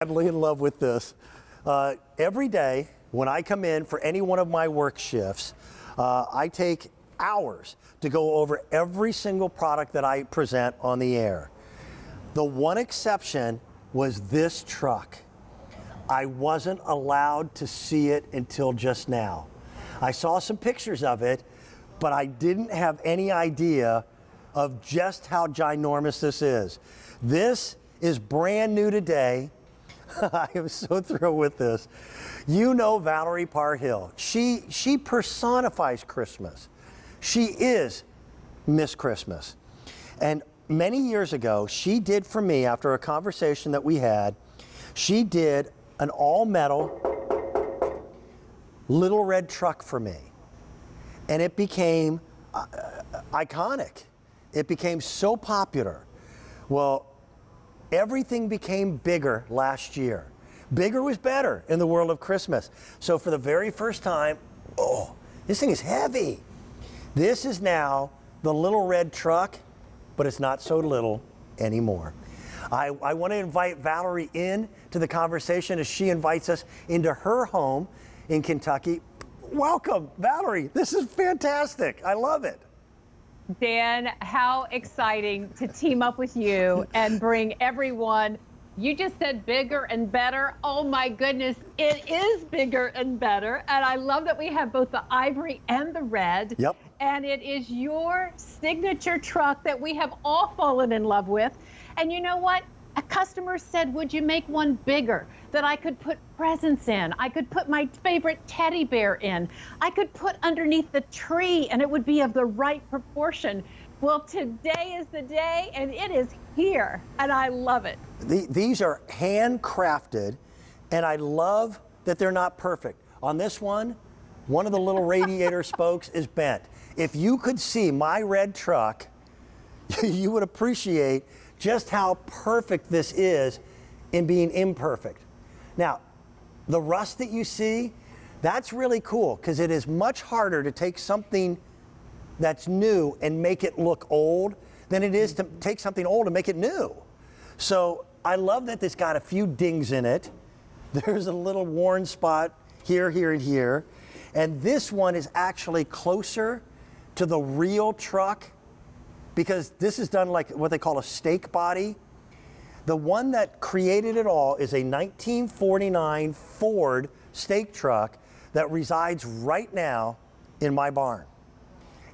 Madly in love with this. Every day when I come in for any one of my work shifts, I take hours to go over every single product that I present on the air. The one exception was this truck. I wasn't allowed to see it until just now. I saw some pictures of it, but I didn't have any idea of just how ginormous this is. This is brand new today. I am so thrilled with this. You know Valerie Parr Hill. She personifies Christmas. She is Miss Christmas. And many years ago, she did for me, after a conversation that we had, she did an all-metal little red truck for me. And it became iconic. It became so popular. Well, everything became bigger last year. Bigger was better in the world of Christmas. So for the very first time, oh, this thing is heavy. This is now the little red truck, but it's not so little anymore. I want to invite Valerie in to the conversation as she invites us into her home in Kentucky. Welcome, Valerie. This is fantastic. I love it. Dan, how exciting to team up with you and bring everyone. You just said bigger and better. Oh my goodness, it is bigger and better. And I love that we have both the ivory and the red. Yep. And it is your signature truck that we have all fallen in love with. And you know what? A customer said, would you make one bigger that I could put presents in? I could put my favorite teddy bear in. I could put underneath the tree and it would be of the right proportion. Well, today is the day and it is here and I love it. These are handcrafted and I love that they're not perfect. On this one of the little radiator spokes is bent. If you could see my red truck, you would appreciate just how perfect this is in being imperfect. Now, the rust that you see, that's really cool because it is much harder to take something that's new and make it look old than it is to take something old and make it new. So I love that this got a few dings in it. There's a little worn spot here, here, and here. And this one is actually closer to the real truck because this is done like what they call a stake body. The one that created it all is a 1949 Ford stake truck that resides right now in my barn.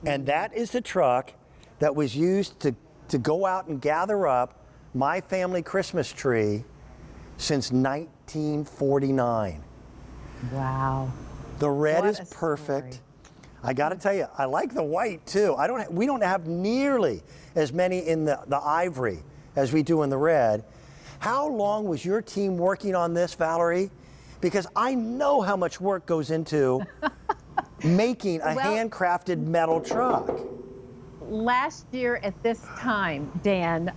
And that is the truck that was used to go out and gather up my family Christmas tree since 1949. Wow. The red What is a perfect. story. I got to tell you, I like the white too. We don't have nearly as many in the ivory as we do in the red. How long was your team working on this, Valerie? Because I know how much work goes into making a handcrafted metal truck. Last year at this time, Dan,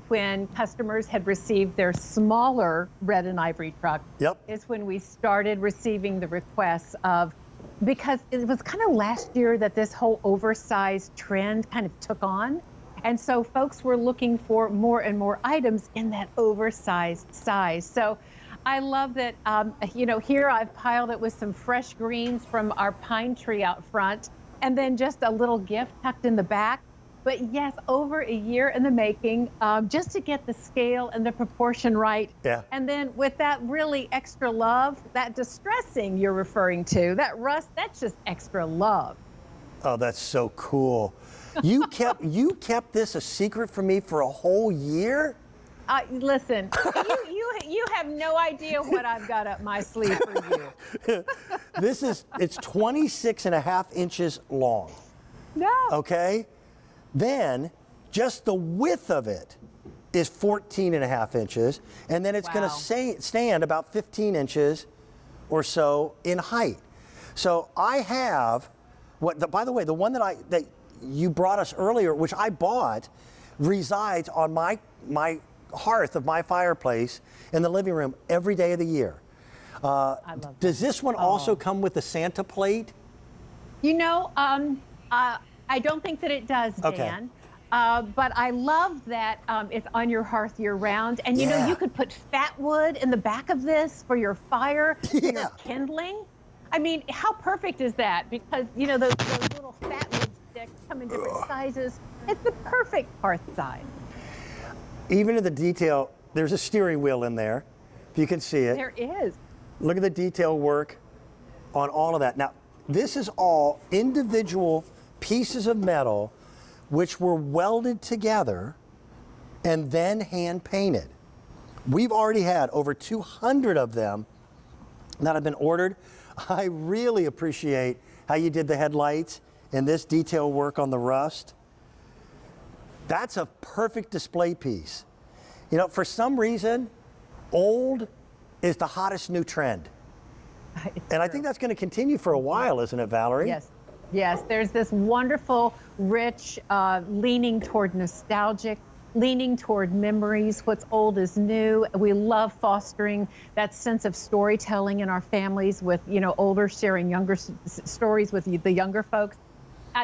when customers had received their smaller red and ivory truck, Yep. is when we started receiving the requests of, because it was kind of last year that this whole oversized trend kind of took on. And so folks were looking for more and more items in that oversized size. So I love that, here I've piled it with some fresh greens from our pine tree out front, and then just a little gift tucked in the back. But yes, over a year in the making, just to get the scale and the proportion right. Yeah. And then with that really extra love, that distressing you're referring to, that rust, that's just extra love. Oh, that's so cool. You kept this a secret from me for a whole year? Listen, you have no idea what I've got up my sleeve for you. It's 26.5 inches long. No. Okay? Then just the width of it is 14.5 inches, and then it's going to stand about 15 inches or so in height. So I have by the way, the one that you brought us earlier, which I bought, resides on my hearth of my fireplace in the living room every day of the year. Does this one also come with the Santa plate? You know, I don't think that it does, Dan. Okay. But I love that it's on your hearth year round. And you know, you could put fat wood in the back of this for your fire, for your kindling. I mean, how perfect is that? Because, you know, those little fat wood sticks come in different sizes. It's the perfect hearth size. Even in the detail, there's a steering wheel in there, if you can see it. There is. Look at the detail work on all of that. Now, this is all individual pieces of metal which were welded together and then hand painted. We've already had over 200 of them that have been ordered. I really appreciate how you did the headlights and this detail work on the rust. That's a perfect display piece. You know, for some reason, old is the hottest new trend. And I think that's going to continue for a while, isn't it, Valerie? Yes. Yes, there's this wonderful, rich, leaning toward nostalgic, leaning toward memories. What's old is new. We love fostering that sense of storytelling in our families with, you know, older sharing younger stories with the younger folks.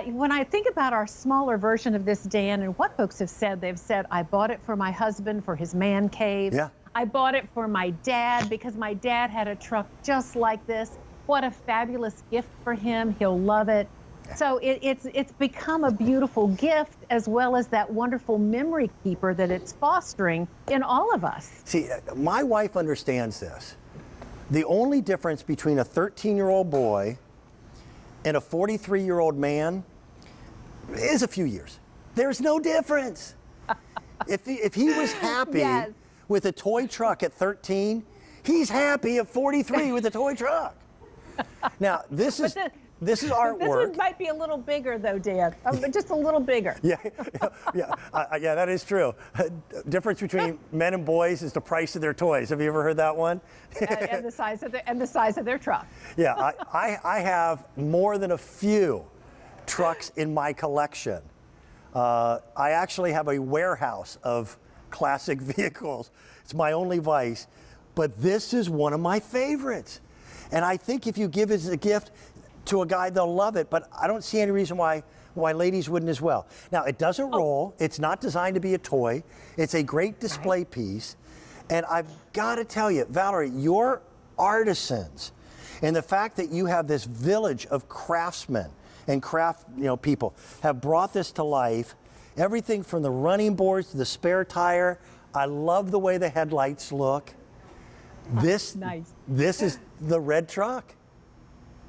When I think about our smaller version of this, Dan, and what folks have said, they've said, I bought it for my husband for his man cave. Yeah. I bought it for my dad because my dad had a truck just like this. What a fabulous gift for him. He'll love it. So it's become a beautiful gift as well as that wonderful memory keeper that it's fostering in all of us. See, my wife understands this. The only difference between a 13-year-old boy and a 43-year-old man is a few years. There's no difference. If he was happy Yes. with a toy truck at 13, he's happy at 43 with a toy truck. Now, this is artwork. This one might be a little bigger, though, Dan. Just a little bigger. Yeah, that is true. Difference between men and boys is the price of their toys. Have you ever heard that one? and the size of their truck. Yeah, I have more than a few trucks in my collection. I actually have a warehouse of classic vehicles. It's my only vice, but this is one of my favorites. And I think if you give it as a gift to a guy, they'll love it, but I don't see any reason why ladies wouldn't as well. Now, it doesn't roll. It's not designed to be a toy. It's a great display piece. And I've got to tell you, Valerie, your artisans and the fact that you have this village of craftsmen and craft people have brought this to life. Everything from the running boards to the spare tire. I love the way the headlights look. This is the red truck.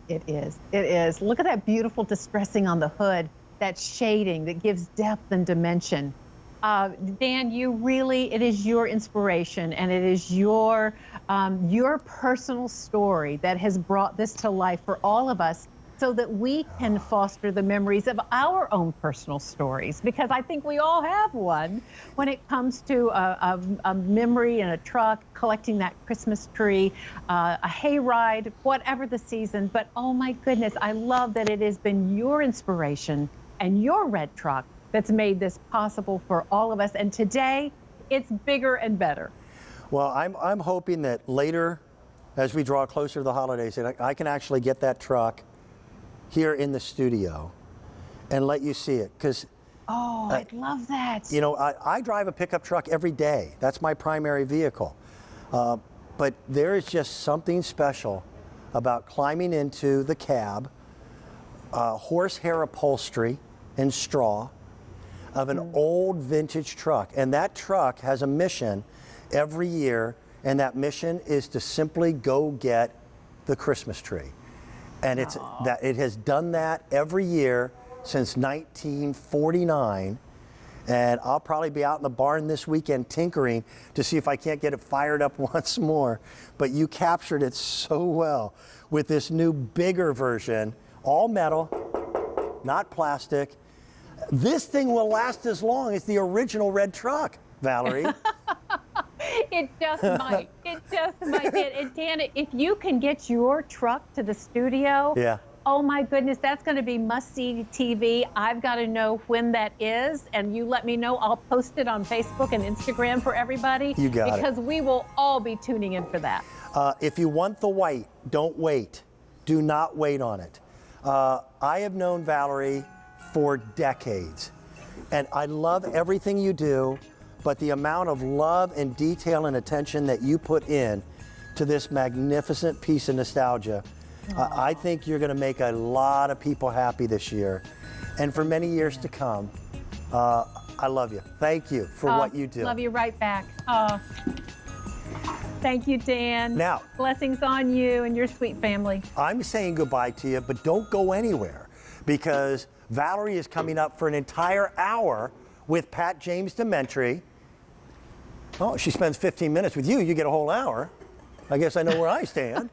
It is. It is. Look at that beautiful distressing on the hood, that shading that gives depth and dimension. Dan, it is your inspiration and it is your personal story that has brought this to life for all of us so that we can foster the memories of our own personal stories, because I think we all have one when it comes to a memory in a truck, collecting that Christmas tree, a hayride, whatever the season. But oh my goodness, I love that it has been your inspiration and your red truck that's made this possible for all of us. And today, it's bigger and better. Well, I'm hoping that later, as we draw closer to the holidays, that I can actually get that truck here in the studio and let you see it, because I'd love that. I drive a pickup truck every day. That's my primary vehicle, but there is just something special about climbing into the cab, horsehair upholstery and straw of an old vintage truck. And that truck has a mission every year, and that mission is to simply go get the Christmas tree. And it has done that every year since 1949. And I'll probably be out in the barn this weekend tinkering to see if I can't get it fired up once more. But you captured it so well with this new bigger version, all metal, not plastic. This thing will last as long as the original red truck, Valerie. It just might. It just might. And Dan, if you can get your truck to the studio, oh my goodness, that's going to be must-see TV. I've got to know when that is, and you let me know. I'll post it on Facebook and Instagram for everybody. You got it. Because we will all be tuning in for that. If you want the white, don't wait. Do not wait on it. I have known Valerie for decades. And I love everything you do, but the amount of love and detail and attention that you put in to this magnificent piece of nostalgia, I think you're gonna make a lot of people happy this year. And for many years to come, I love you. Thank you for what you do. Love you right back. Oh. Thank you, Dan. Now, blessings on you and your sweet family. I'm saying goodbye to you, but don't go anywhere because Valerie is coming up for an entire hour with Pat James Dementry. Oh, she spends 15 minutes with you. You get a whole hour. I guess I know where I stand.